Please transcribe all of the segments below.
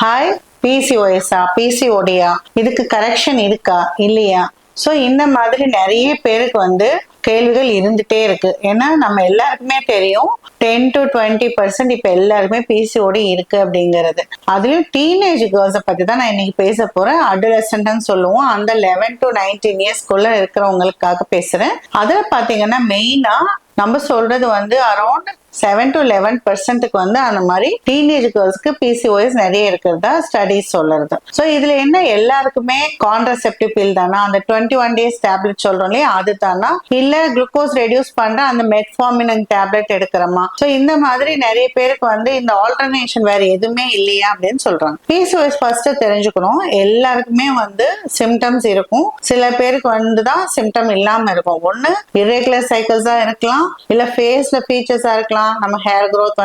Hi, பிசிஓஎஸ்ஆ பிசிஓடியா இதுக்கு correction இருக்கா இல்லையா? ஸோ இந்த மாதிரி நிறைய பேருக்கு கேள்விகள் இருந்துட்டே இருக்கு. ஏன்னா நம்ம எல்லாருக்குமே தெரியும் 10 to 20% இப்ப எல்லாருமே பிசிஓடி இருக்கு அப்படிங்கிறது. அதுலயும் டீனேஜ் கேர்ள்ஸை பத்தி தான் நான் இன்னைக்கு பேச போறேன். அடலசன்ட்னு சொல்லுவோம், அந்த 11 to 19 years இருக்கிறவங்களுக்காக பேசுறேன். அதுல பாத்தீங்கன்னா மெயினா நம்ம சொல்றது அரௌண்ட் 7 to 11% அந்த மாதிரி டீனேஜ் கேர்ள்ஸ்க்கு பிசிஓஎஸ் நிறைய இருக்கிறதா ஸ்டடிஸ் சொல்றது. ஸோ இதுல என்ன எல்லாருக்குமே கான்ட்ரசெப்டிவ் பில் தானா, அந்த 21 days டேப்லெட் சொல்றோம் இல்லையா அது தானா, இல்ல குளுக்கோஸ் ரெடியூஸ் பண்ற அந்த மெட்ஃபார்மின் டேப்லெட் எடுக்கிறோமா? ஸோ இந்த மாதிரி நிறைய பேருக்கு இந்த ஆல்டர்னேஷன் வேற எதுவுமே இல்லையா அப்படின்னு சொல்றாங்க. பிசிஓஎஸ் ஃபர்ஸ்ட் தெரிஞ்சுக்கணும், எல்லாருக்குமே சிம்டம்ஸ் இருக்கும். சில பேருக்கு தான் சிம்டம் இல்லாம இருக்கும். ஒண்ணு இர்ரெகுலர் சைக்கிள்ஸா இருக்கலாம், இல்ல ஃபேஸ்ல ஃபீச்சர்ஸா இருக்கலாம். நம்ம ஹேர் க்ரோத்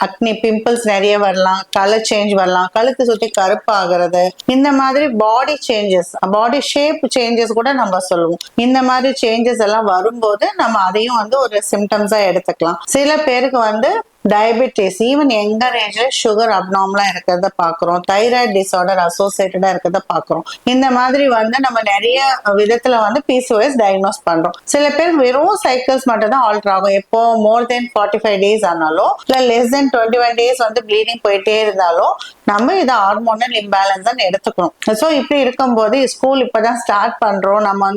அக்னி பிம்பிள்ஸ் நிறைய வரலாம், கலர் சேஞ்ச் வரலாம், கழுத்து சுத்தி கருப்பு ஆகுறது, இந்த மாதிரி பாடி சேஞ்சஸ், பாடி ஷேப் சேஞ்சஸ் கூட நம்ம சொல்லுவோம். இந்த மாதிரி சேஞ்சஸ் எல்லாம் வரும்போது நம்ம அதையும் ஒரு சிம்டம்ஸா எடுத்துக்கலாம். சில பேருக்கு டயபெட்டிஸ், ஈவன் யங்கர் ஏஜ்ல சுகர் அப்நார்மலா இருக்கிறத பாக்குறோம், தைராய்டு டிசார்டர் அசோசியேட்டடா இருக்கிறத பாக்குறோம். இந்த மாதிரி நம்ம நிறைய விதத்துல பிசிஓஎஸ் டயக்னோஸ் பண்றோம். சில பேர் வெறும் சைக்கிள்ஸ் மட்டும் தான் ஆல்டர் ஆகும். எப்போ மோர் தென் 45 days ஆனாலும் இல்ல லெஸ் தென் 21 days ப்ளீடிங் போயிட்டே இருந்தாலும் நம்ம இதை ஹார்மோனல் இம்பேலன்ஸ் தான் எடுத்துக்கணும். ஸோ இப்படி இருக்கும்போது ஸ்கூல் இப்பதான் ஸ்டார்ட் பண்றோம், நம்ம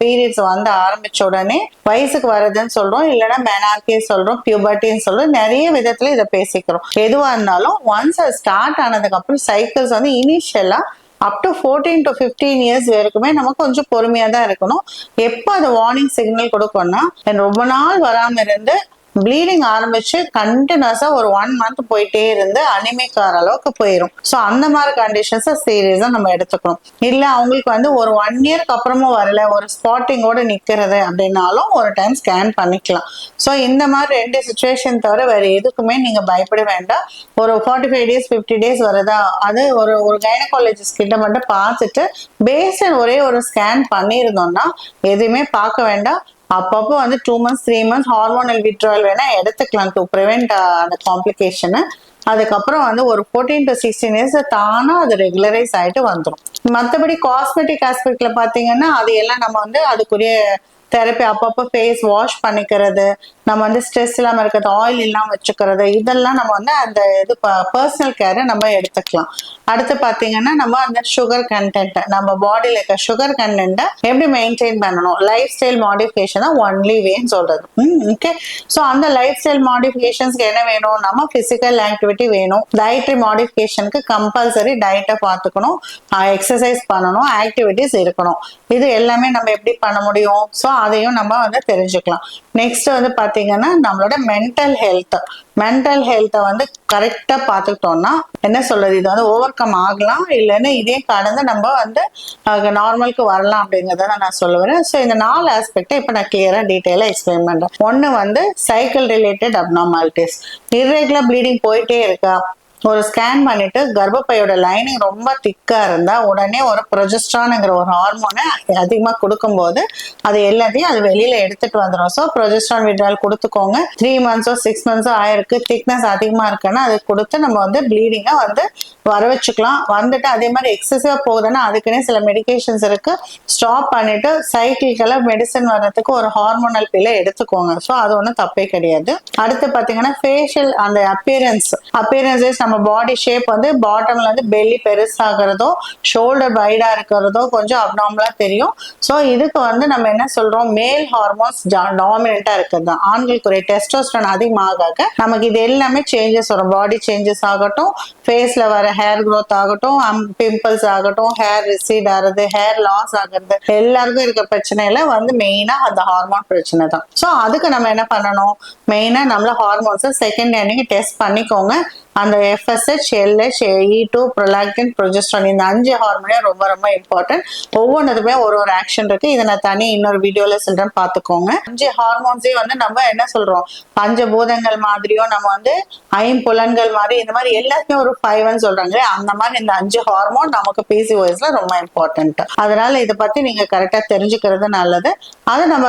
பீரியட்ஸ் ஆரம்பிச்ச உடனே வயசுக்கு வருதுன்னு சொல்றோம், இல்லைன்னா மெனார்கே சொல்றோம், பியூபர்ட்டின்னு சொல்றோம், நிறைய விதத்துல இதை பேசிக்கிறோம். எதுவா இருந்தாலும் ஒன்ஸ் ஸ்டார்ட் ஆனதுக்கு அப்புறம் சைக்கிள்ஸ் இனிஷியலா அப் டு 14 to 15 years வரைக்குமே நம்ம கொஞ்சம் பொறுமையா தான் இருக்கணும். எப்போ அது வார்னிங் சிக்னல் கொடுக்கும்னா, ரொம்ப நாள் வராம இருந்து ப்ளீடிங் ஆரம்பிச்சு கண்டினியூஸா ஒரு 1 month போயிட்டே இருந்து அனிமிக் ஆகிற அளவுக்கு போயிடும். ஸோ அந்த மாதிரி கண்டிஷன்ஸை சீரியஸா நம்ம எடுத்துக்கணும். இல்ல அவங்களுக்கு ஒரு 1 yearக்கு அப்புறமும் வரல, ஒரு ஸ்பாட்டிங்கோட நிக்கிறது அப்படின்னாலும் ஒரு டைம் ஸ்கேன் பண்ணிக்கலாம். ஸோ இந்த மாதிரி 2 சுச்சுவேஷன் தவிர வேற எதுக்குமே நீங்க பயப்பட வேண்டாம். ஒரு 45 days 50 days வருதா, அது ஒரு கைனகாலஜிஸ்ட் கிட்ட மட்டும் பார்த்துட்டு பேஸ்ட் ஒரே ஒரு ஸ்கேன் பண்ணியிருந்தோம்னா எதுவுமே பார்க்க வேண்டாம். அப்பப்போ 2 months 3 months ஹார்மோனல் விட்ராவல் வேணா எடுத்துக்கலாம் டு ப்ரிவென்ட் அந்த காம்ப்ளிகேஷனை. அதுக்கப்புறம் ஒரு 14 to 16 years தானா அது ரெகுலரைஸ் ஆயிட்டு வந்துடும். மற்றபடி காஸ்மெட்டிக் ஆஸ்பெக்ட்ல பாத்தீங்கன்னா அது எல்லாம் நம்ம அதுக்குரிய தெரப்பி, அப்பப்போ ஃபேஸ் வாஷ் பண்ணிக்கிறது, நம்ம ஸ்ட்ரெஸ் இல்லாம இருக்கிறது, ஆயில் இல்லாம வச்சுக்கிறது, இதெல்லாம் நம்ம அந்த இது பர்சனல் கேரை நம்ம எடுத்துக்கலாம். அடுத்து பாத்தீங்கன்னா நம்ம அந்த சுகர் கண்டென்ட், நம்ம பாடியில இருக்க சுகர் கண்டென்ட்டை எப்படி மெயின்டைன் பண்ணணும், லைஃப் ஸ்டைல் மாடிஃபிகேஷன் தான் ஒன்லி வேன்னு சொல்றது. ஓகே, ஸோ அந்த லைஃப் ஸ்டைல் மாடிஃபிகேஷன்ஸ்க்கு என்ன வேணும், நம்ம பிசிக்கல் ஆக்டிவிட்டி வேணும். டயட்ரி மாடிஃபிகேஷனுக்கு கம்பல்சரி டயட்டை பார்த்துக்கணும், எக்ஸசைஸ் பண்ணணும், ஆக்டிவிட்டிஸ் இருக்கணும். இது எல்லாமே நம்ம எப்படி பண்ண முடியும்? ஸோ அதையும் நம்ம தெரிஞ்சுக்கலாம். நெக்ஸ்ட் பாத்தீங்கன்னா நம்மளோட மென்டல் ஹெல்த்தை கரெக்டா பாத்துக்கிட்டோம்னா என்ன சொல்றது, இது ஓவர் கம் ஆகலாம், இல்லைன்னு இதே கடந்து நம்ம நார்மலுக்கு வரலாம் அப்படிங்கறத நான் சொல்லுவேன். ஸோ இந்த 4 ஆஸ்பெக்டை இப்ப நான் கிளியரா டீட்டெயிலா எக்ஸ்பிளைன் பண்றேன். ஒண்ணு cycle related abnormalities, irregular bleeding போயிட்டே இருக்கா, ஒரு ஸ்கேன் பண்ணிட்டு கர்ப்பப்பையோட லைனிங் ரொம்ப திக்கா இருந்தா உடனே ஒரு ப்ரொஜெஸ்ட்ரான்ங்கிற ஒரு ஹார்மோனை அதிகமா கொடுக்கும்போது அது எல்லாத்தையும் அது வெளியில எடுத்துட்டு வந்துடும். ஸோ ப்ரொஜெஸ்ட்ரான் விட்ரால் கொடுத்துக்கோங்க. 3 months 6 months ஆயிருக்கு, திக்னஸ் அதிகமா இருக்குன்னா அது கொடுத்து நம்ம ப்ளீடிங்கா வர வச்சுக்கலாம். அதே மாதிரி எக்ஸசிவா போகுதுன்னா அதுக்குன்னே சில மெடிகேஷன்ஸ் இருக்கு, ஸ்டாப் பண்ணிட்டு சைக்கிள்கெல்லாம் மெடிசன் வர்றதுக்கு ஒரு ஹார்மோனல் பில்லை எடுத்துக்கோங்க. ஸோ அது ஒன்றும் தப்பே கிடையாது. அடுத்து பாத்தீங்கன்னா ஃபேஷியல் அந்த அப்பியரன்ஸஸ், நம்ம பாடி ஷேப் பாட்டம்ல பெல்லி பெருசாகிறதோ ஷோல்டர் வைடா இருக்கிறதோ கொஞ்சம் அப்நார்மலா தெரியும். ஸோ இதுக்கு நம்ம என்ன சொல்றோம், மேல் ஹார்மோன்ஸ் டாமினண்டா இருக்கிறது. ஆண்களுக்கு ஒரு டெஸ்டோஸ்டரோன் அதிகமாக நமக்கு இது எல்லாமே சேஞ்சஸ் வரும். பாடி சேஞ்சஸ் ஆகட்டும், ஃபேஸ்ல வர ஹேர் க்ரோத் ஆகட்டும், பிம்பிள்ஸ் ஆகட்டும், ஹேர் ரிசீட் ஆகுறது, ஹேர் லாஸ் ஆகுறது, எல்லாருக்கும் இருக்கிற பிரச்சனையில மெயினா அந்த ஹார்மோன் பிரச்சனை தான். ஸோ அதுக்கு நம்ம என்ன பண்ணணும், மெயினா நம்மள ஹார்மோன்ஸை செகண்ட் அன்னைக்கு டெஸ்ட் பண்ணிக்கோங்க. அந்த FSH, LH, E2, prolactin, progesterone, இந்த 5 ஹார்மோனே ரொம்ப ரொம்ப இம்பார்ட்டன்ட். ஒவ்வொன்றுமே ஒரு ஆக்ஷன் இருக்கு. இதை நான் தனி இன்னொரு வீடியோல சொல்றேன், பாத்துக்கோங்க. 5 ஹார்மோன்ஸே நம்ம என்ன சொல்றோம், பஞ்சபூதங்கள் மாதிரியோ நம்ம ஐம்புலன்கள் மாதிரி இந்த மாதிரி எல்லாத்தையும் ஒரு 5 சொல்றாங்க. அந்த மாதிரி இந்த 5 ஹார்மோன் நமக்கு பிசிஓஎஸ்ல ரொம்ப இம்பார்ட்டன்ட். அதனால இதை பத்தி நீங்க கரெக்டா தெரிஞ்சுக்கிறது நல்லது. அதை நம்ம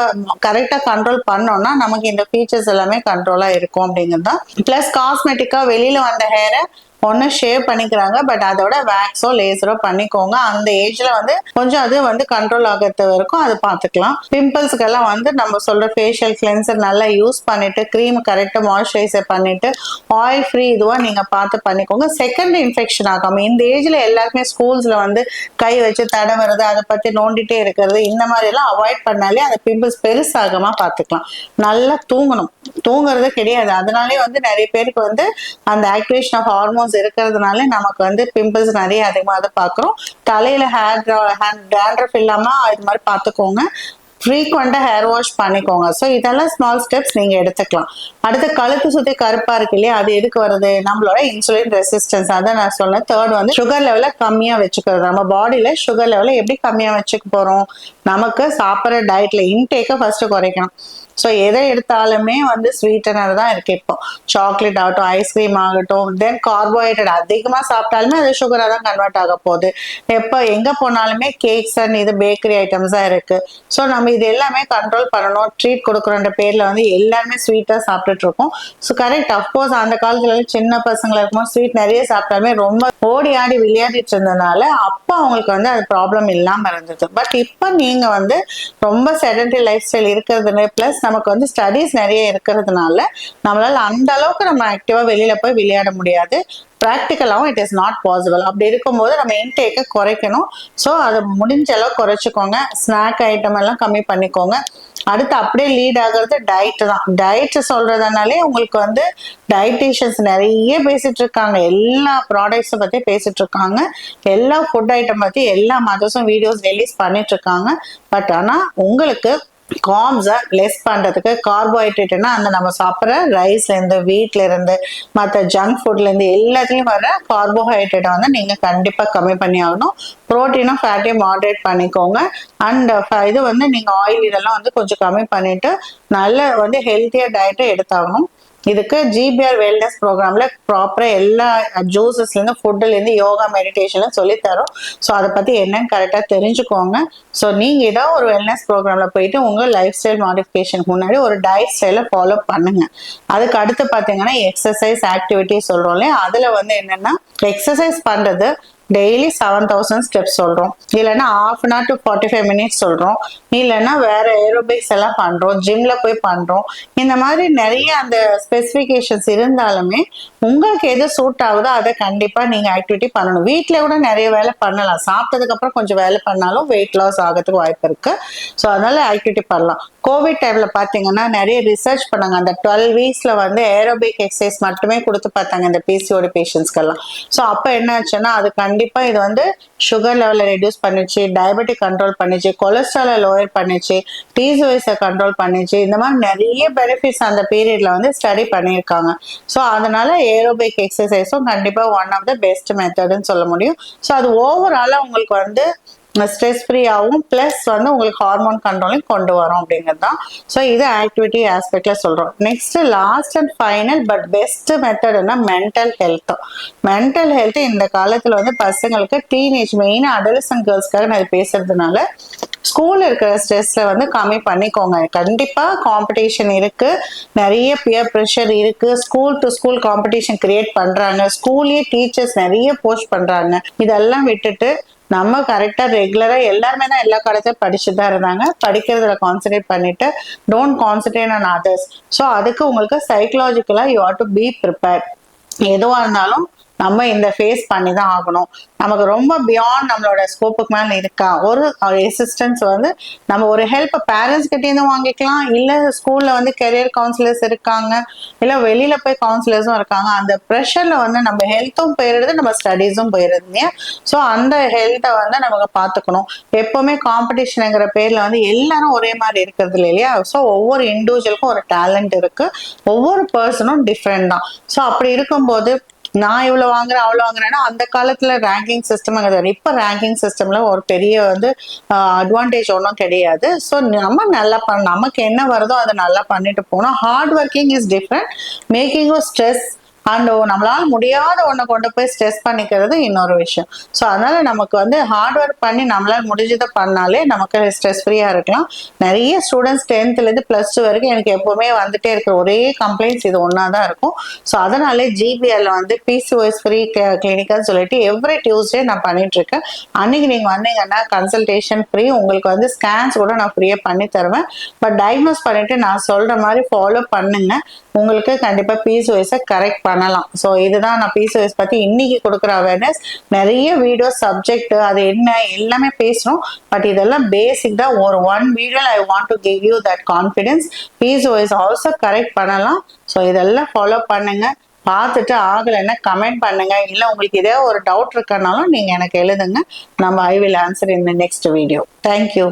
கரெக்டா கண்ட்ரோல் பண்ணோம்னா நமக்கு இந்த ஃபீச்சர்ஸ் எல்லாமே கண்ட்ரோலா இருக்கும் அப்படிங்கிறது தான். பிளஸ் காஸ்மெட்டிக்கா வெளியில வந்த ஹேரை ஒன்னு ஷேவ் பண்ணிக்கிறாங்க, பட் அதோட வேக்ஸோ லேசரோ பண்ணிக்கோங்க. அந்த ஏஜ்ல வந்து கொஞ்சம் அது வந்து கண்ட்ரோல் ஆகிறது வரைக்கும் அது பார்த்துக்கலாம். பிம்பிள்ஸ்க்கெல்லாம் வந்து நம்ம சொல்ற ஃபேஷியல் கிளென்சர் நல்லா யூஸ் பண்ணிட்டு, க்ரீம் கரெக்டா மாய்ஸ்சரைசர் பண்ணிட்டு, ஆயில் ஃப்ரீ இதுவா நீங்க பார்த்து பண்ணிக்கோங்க. செகண்ட் இன்ஃபெக்ஷன் ஆகாம இந்த ஏஜ்ல எல்லாருமே ஸ்கூல்ஸ்ல வந்து கை வச்சு தடவுறது, அதை பத்தி நோண்டிட்டே இருக்கிறது, இந்த மாதிரி எல்லாம் அவாய்ட் பண்ணாலே அந்த பிம்பிள்ஸ் பெருசாகாம பார்த்துக்கலாம். நல்லா தூங்கணும், தூங்குறது கிடையாது. அதனாலே வந்து நிறைய பேருக்கு வந்து அந்த ஆக்டிவேஷன் ஆஃப் ஹார்மோன்ஸ் இருக்கிறதுனால நமக்கு வந்து பிம்பிள்ஸ் நிறைய அதிகமாக பார்க்குறோம். தலையில ஹேர் டேண்ட்ரஃப் இல்லாம இது மாதிரி பார்த்துக்கோங்க. ஃப்ரீக்வெண்டா ஹேர் வாஷ் பண்ணிக்கோங்க. ஸோ இதெல்லாம் ஸ்மால் ஸ்டெப்ஸ் நீங்க எடுத்துக்கலாம். அடுத்து கழுத்து சுத்தி கருப்பா இருக்கு இல்லையா, அது எதுக்கு வருது? நம்மளோட இன்சுலின் ரெசிஸ்டன்ஸ். அதை நான் சொன்னேன். தேர்ட் வந்து சுகர் லெவலை கம்மியா வச்சுக்கிறது. நம்ம பாடியில சுகர் லெவலை எப்படி கம்மியா வச்சுக்க போறோம்? நமக்கு சாப்பிட்ற டயட்ல இன்டேக்கை ஃபர்ஸ்ட் குறைக்கணும். ஸோ எதை எடுத்தாலுமே வந்து ஸ்வீட்டனர் தான் இருக்கு. இப்போ சாக்லேட் ஆகட்டும், ஐஸ்கிரீம் ஆகட்டும், தென் கார்போஹைட்ரேட் அதிகமாக சாப்பிட்டாலுமே அது சுகராக தான் கன்வெர்ட் ஆக போகுது. எப்போ எங்கே போனாலுமே கேக்ஸ் அண்ட் இது பேக்கரி ஐட்டம்ஸ் தான் இருக்கு. ஸோ நம்ம இது எல்லாமே கண்ட்ரோல் பண்ணணும். ட்ரீட் கொடுக்குறன்ற பேர்ல வந்து எல்லாருமே ஸ்வீட்டாக சாப்பிட்டுட்டு இருக்கோம். ஸோ கரெக்ட், அஃப்கோர்ஸ் அந்த காலத்துல சின்ன பசங்களை இருக்கும்போது ஸ்வீட் நிறைய சாப்பிட்டாலுமே ரொம்ப ஓடி ஆடி விளையாடிட்டு இருந்ததுனால அப்போ அவங்களுக்கு வந்து அது ப்ராப்ளம் இல்லாமல் இருந்தது. பட் இப்போ நீங்க வந்து ரொம்ப செடன்டரி லைஃப் ஸ்டைல் இருக்கிறது பிளஸ் நமக்கு வந்து ஸ்டடீஸ் நிறைய இருக்கிறதுனால நம்மளால அந்த அளவுக்கு நம்ம ஆக்டிவா வெளியில போய் விளையாட முடியாது. ப்ராக்டிக்கலாகவும் இட் இஸ் நாட் பாசிபிள். அப்படி இருக்கும்போது நம்ம இன்டேக்கை குறைக்கணும். ஸோ அதை முடிஞ்ச அளவு குறைச்சிக்கோங்க. ஸ்நாக் ஐட்டம் எல்லாம் கம்மி பண்ணிக்கோங்க. அடுத்து அப்படியே லீட் ஆகுறது டயட் தான். டயட் சொல்றதுனாலே உங்களுக்கு வந்து டயட்டீஷியன்ஸ் நிறைய பேசிட்டு இருக்காங்க. எல்லா ப்ராடக்ட்ஸை பத்தி பேசிட்டு இருக்காங்க. எல்லா ஃபுட் ஐட்டம் பத்தி எல்லா மதர்ஸும் வீடியோஸ் ரிலீஸ் பண்ணிட்டு இருக்காங்க. பட் ஆனா உங்களுக்கு கார்ப்ஸை லெஸ் பண்றதுக்கு கார்போஹைட்ரேட்னா அந்த நம்ம சாப்பிட்ற ரைஸ்ல இருந்து, வீட்ல இருந்து, மற்ற ஜங்க் ஃபுட்ல இருந்து எல்லாத்துலயும் வர கார்போஹைட்ரேட்டை வந்து நீங்க கண்டிப்பா கம்மி பண்ணி ஆகணும். ப்ரோட்டீனும் ஃபேட்டையும் மாடரேட் பண்ணிக்கோங்க. அண்ட் இது வந்து நீங்க ஆயில் இதெல்லாம் வந்து கொஞ்சம் கம்மி பண்ணிட்டு நல்ல வந்து ஹெல்த்தியா டயட்டை எடுத்தாகணும். இதுக்கு ஜிபிஆர் வெல்னஸ் ப்ரோக்ராம்ல ப்ராப்பரா எல்லா ஜூசஸ்ல இருந்து, ஃபுட்ல இருந்து, யோகா, மெடிடேஷன்ல சொல்லித்தரோம். ஸோ அதை பத்தி என்னன்னு கரெக்டா தெரிஞ்சுக்கோங்க. ஸோ நீங்க ஏதாவது ஒரு வெல்னஸ் ப்ரோக்ராம்ல போயிட்டு உங்க லைஃப் ஸ்டைல் மாடிஃபிகேஷனுக்கு முன்னாடி ஒரு டயட் ஸ்டைலை ஃபாலோ பண்ணுங்க. அதுக்கு அடுத்து பாத்தீங்கன்னா எக்ஸசைஸ் ஆக்டிவிட்டி சொல்றோம் இல்லையா, அதுல வந்து என்னன்னா எக்ஸசைஸ் பண்றது டெய்லி 7000 ஸ்டெப்ஸ் சொல்றோம், இல்லைன்னா ½ hour to 45 minutes சொல்றோம், இல்லைன்னா வேற ஏரோபிக்ஸ் எல்லாம் பண்றோம், ஜிம்ல போய் பண்றோம். இந்த மாதிரி நிறைய அந்த ஸ்பெசிபிகேஷன்ஸ் இருந்தாலுமே உங்களுக்கு எது சூட் ஆகுதோ அதை கண்டிப்பா நீங்க ஆக்டிவிட்டி பண்ணணும். வீட்டுல கூட நிறைய வேலை பண்ணலாம். சாப்பிட்டதுக்கு அப்புறம் கொஞ்சம் வேலை பண்ணாலும் வெயிட் லாஸ் ஆகிறதுக்கு வாய்ப்பு இருக்கு. ஸோ அதனால ஆக்டிவிட்டி பண்ணலாம். கோவிட் டைம்ல பாத்தீங்கன்னா நிறைய ரிசர்ச் பண்ணாங்க. அந்த 12 weeksல வந்து ஏரோபிக் எக்ஸசைஸ் மட்டுமே கொடுத்து பார்த்தாங்க இந்த பிசிஓடி பேஷண்ட்ஸ்க்கெல்லாம். ஸோ அப்ப என்ன ஆச்சுன்னா அது கண்டிப்பா இது வந்து சுகர் லெவலை ரெடியூஸ் பண்ணிச்சு, டயபெட்டிக் கண்ட்ரோல் பண்ணிச்சு, கொலஸ்ட்ராலை லோயர் பண்ணிச்சு, டிசோஸை கண்ட்ரோல் பண்ணிச்சு. இந்த மாதிரி நிறைய பெனிஃபிட்ஸ் அந்த பீரியட்ல வந்து ஸ்டடி பண்ணியிருக்காங்க. ஸோ அதனால ஏரோபிக் எக்ஸசைஸும் கண்டிப்பா ஒன் ஆஃப் த பெஸ்ட் மெத்தட்னு சொல்ல முடியும். ஸோ அது ஓவராலா உங்களுக்கு வந்து ஸ்ட்ரெஸ் ஃப்ரீ ஆகும், பிளஸ் வந்து உங்களுக்கு ஹார்மோன் கண்ட்ரோலையும் கொண்டு வரும் அப்படிங்கிறது தான். ஸோ இது ஆக்டிவிட்டி ஆஸ்பெக்ட்ல சொல்றோம். Next last and final but best மெத்தட்னா மென்டல் ஹெல்த். மென்டல் ஹெல்த் இந்த காலத்துல வந்து பசங்களுக்கு டீனேஜ் மெயினா அடலசன்ட் கேர்ள்ஸ்க்காக நான் பேசுறதுனால ஸ்கூல்ல இருக்கிற ஸ்ட்ரெஸ்ல வந்து கம்மி பண்ணிக்கோங்க. கண்டிப்பா காம்படிஷன் இருக்கு, நிறைய பியர் ப்ரெஷர் இருக்கு, school to school competition create பண்றாங்க, ஸ்கூல்லயே டீச்சர்ஸ் நிறைய போஸ்ட் பண்றாங்க. இதெல்லாம் விட்டுட்டு நம்ம கரெக்டா ரெகுலரா எல்லாருமே தான் எல்லா காலத்தையும் படிச்சுட்டு தான் இருந்தாங்க. படிக்கிறதுல கான்சென்ட்ரேட் பண்ணிட்டு don't concentrate on others. So அதுக்கு உங்களுக்கு சைக்கலாஜிக்கலா you have to be prepared. எதுவா இருந்தாலும் நம்ம இந்த ஃபேஸ் பண்ணி தான் ஆகணும். நமக்கு ரொம்ப பியாண்ட் நம்மளோட ஸ்கோப்புக்கு மேல இருக்கா, ஒரு அசிஸ்டன்ஸ் வந்து நம்ம ஒரு ஹெல்ப் பேரண்ட்ஸ் கிட்டேருந்து வாங்கிக்கலாம், இல்ல ஸ்கூல்ல வந்து கெரியர் கவுன்சிலர்ஸ் இருக்காங்க, இல்ல வெளியில போய் கவுன்சிலர்ஸும் இருக்காங்க. அந்த ப்ரெஷர்ல வந்து நம்ம ஹெல்த்தும் போயிடுது, நம்ம ஸ்டடீஸும் போயிடுது. ஸோ அந்த ஹெல்த்தை வந்து நமக்கு பார்த்துக்கணும். எப்பவுமே காம்படிஷனுங்கிற பேர்ல வந்து எல்லாரும் ஒரே மாதிரி இருக்கிறது இல்லையா. ஸோ ஒவ்வொரு இண்டிவிஜுவலுக்கும் ஒரு டேலண்ட் இருக்கு, ஒவ்வொரு பர்சனும் டிஃப்ரெண்ட் தான். ஸோ அப்படி இருக்கும்போது நான் இவ்வளவு வாங்குறேன் அவ்வளவு வாங்குறேன்னா அந்த காலத்துல ரேங்கிங் சிஸ்டம், இப்ப ரேங்கிங் சிஸ்டம்ல ஒரு பெரிய வந்து அட்வான்டேஜ் ஒன்றும் கிடையாது. ஸோ நம்ம நல்லா நமக்கு என்ன வருதோ அதை நல்லா பண்ணிட்டு போனோம். Hard working is different, making stress and நம்மளால முடியாத ஒண்ணை கொண்டு போய் ஸ்ட்ரெஸ் பண்ணிக்கிறது இன்னொரு விஷயம். ஸோ அதனால நமக்கு வந்து ஹார்ட் ஒர்க் பண்ணி நம்மளால முடிஞ்சதை பண்ணாலே நமக்கு ஸ்ட்ரெஸ் ஃப்ரீயா இருக்கலாம். நிறைய ஸ்டூடெண்ட்ஸ் 10th இருந்து +2 வரைக்கும் எனக்கு எப்பவுமே வந்துட்டே இருக்கிற ஒரே கம்ப்ளைண்ட்ஸ் இது ஒன்னாதான் இருக்கும். ஸோ அதனாலே ஜிபிஎல்ல வந்து பிசிஓஎஸ் ஃப்ரீ கிளினிக்னு சொல்லிட்டு எவ்ரி டியூஸ்டே நான் பண்ணிட்டு இருக்கேன். அன்னைக்கு நீங்க வந்தீங்கன்னா கன்சல்டேஷன் ஃப்ரீ, உங்களுக்கு வந்து ஸ்கேன்ஸ் கூட நான் ஃப்ரீயா பண்ணி தருவேன். பட் டயக்னோஸ் பண்ணிட்டு நான் சொல்ற மாதிரி ஃபாலோ பண்ணுங்க, உங்களுக்கு கண்டிப்பா பிசிஓஎஸ் கரெக்ட் பண்ணலாம். ஸோ இதுதான் நான் பிசிஓஎஸ் பத்தி இன்னைக்கு கொடுக்குற அவேர்னஸ். நிறைய வீடியோ சப்ஜெக்ட் அது என்ன எல்லாமே பேசுறோம். பட் இதெல்லாம் பேசிக் தான். ஒரு one video I want to give you that confidence. PCOS also correct பண்ணலாம். ஸோ இதெல்லாம் ஃபாலோ பண்ணுங்க. பார்த்துட்டு ஆகலைன்னா கமெண்ட் பண்ணுங்க. இல்லை உங்களுக்கு இதே ஒரு டவுட் இருக்கனாலும் நீங்க எனக்கு எழுதுங்க. நம்ம I will answer in the next video. Thank you.